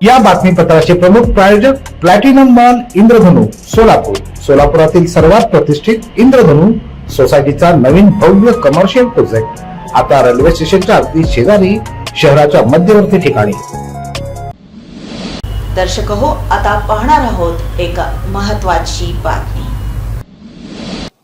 या बातमीपत्राचे प्रमुख प्रायोजक प्लॅटिनम मॉल इंद्रधनु सोलापूर। सोलापुरातील सर्वात प्रतिष्ठित इंद्रधनु सोसायटीचा नवीन भव्य कमर्शियल प्रोजेक्ट आता रेल्वे स्टेशनच्या अगदी शेजारी शहराच्या मध्यवर्ती ठिकाणी। दर्शक हो, आता पाहणार आहोत एक महत्त्वाची बातमी।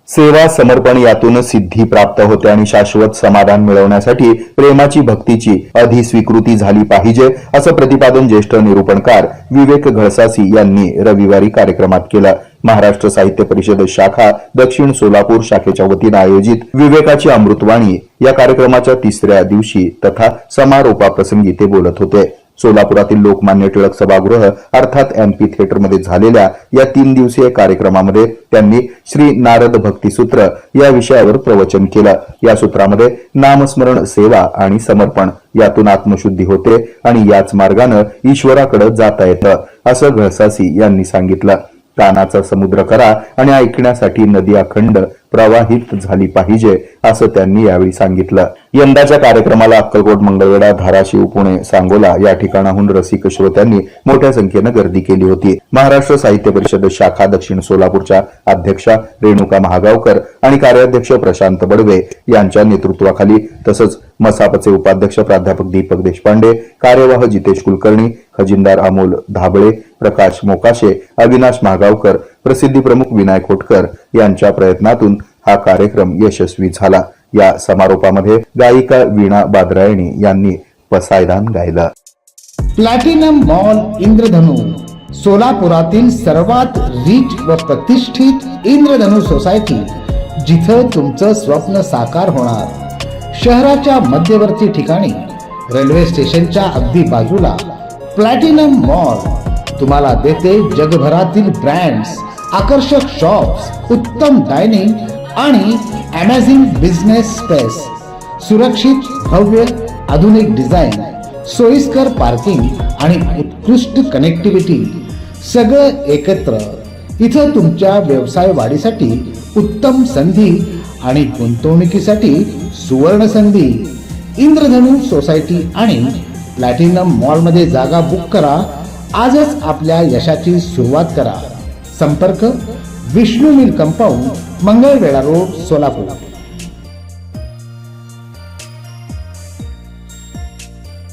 सेवा समर्पण यातून सिद्धी प्राप्त होते आणि शाश्वत समाधान मिळवण्यासाठी प्रेमाची भक्तीची अधिस्वीकृती झाली पाहिजे, असं प्रतिपादन ज्येष्ठ निरूपणकार विवेक घळसासी यांनी रविवारी कार्यक्रमात केलं। महाराष्ट्र साहित्य परिषद शाखा दक्षिण सोलापूर शाखेच्या वतीने आयोजित विवेकाची अमृतवाणी या कार्यक्रमाच्या तिसऱ्या दिवशी तथा समारोपाप्रसंगी ते बोलत होते। सोलापुरातील लोकमान्य टिळक सभागृह अर्थात एमपी थिएटरमध्ये झालेल्या या 3 दिवसीय कार्यक्रमामध्ये त्यांनी श्री नारद भक्ती सूत्र या विषयावर प्रवचन केलं। या सूत्रामध्ये नामस्मरण, सेवा आणि समर्पण यातून आत्मशुद्धी होते आणि याच मार्गाने ईश्वराकडे जाता येतं, असं घळसासी यांनी सांगितलं। कानाचा समुद्र करा आणि ऐकण्यासाठी नदी अखंड प्रवाहित झाली पाहिजे, असं त्यांनी यावेळी सांगितलं। यंदाच्या कार्यक्रमाला अक्कलकोट, मंगळवेढा, धाराशिव, पुणे, सांगोला या ठिकाणाहून रसिक श्रोत्यांनी मोठ्या संख्येने गर्दी केली होती। महाराष्ट्र साहित्य परिषद शाखा दक्षिण सोलापूरच्या अध्यक्षा रेणुका महागावकर आणि कार्याध्यक्ष प्रशांत बडवे यांच्या नेतृत्वाखाली तसंच मसापचे उपाध्यक्ष प्राध्यापक दीपक देशपांडे, कार्यवाह जितेश कुलकर्णी, खजिनदार अमोल धाबळे, प्रकाश मोकाशे, अविनाश महागावकर, प्रसिद्धी प्रमुख विनायक खोटकर यांच्या प्रयत्नातून हा कार्यक्रम यशस्वी झाला। या समारोपामध्ये गायिका वीणा बादरायणी यांनी पसायदान गायलं। प्लॅटिनम मॉल इंद्रधनु सोलापुरातील सर्वात रिच व प्रतिष्ठित इंद्रधनु सोसायटी, जिथं तुमचं स्वप्न साकार होणार। शहराच्या मध्यवर्ती ठिकाणी रेल्वे स्टेशनच्या अगदी बाजूला प्लॅटिनम मॉल तुम्हाला देते जगभरातील ब्रँड्स, आकर्षक शॉप्स, उत्तम डायनिंग आणि अमेझिंग बिझनेस स्पेस, सुरक्षित, भव्य, आधुनिक डिझाईन, सोयीस्कर पार्किंग आणि उत्कृष्ट कनेक्टिव्हिटी सगळं एकत्र। इथं तुमच्या व्यवसाय वाढीसाठी उत्तम संधी आणि गुंतवणुकीसाठी सुवर्ण संधी। इंद्रधनु सोसायटी आणि प्लॅटिनम मॉल मध्ये जागा बुक करा। आजच आपल्या यशाची सुरुवात करा। संपर्क Vishnu mill compound, Mangalvedha road, Solapur.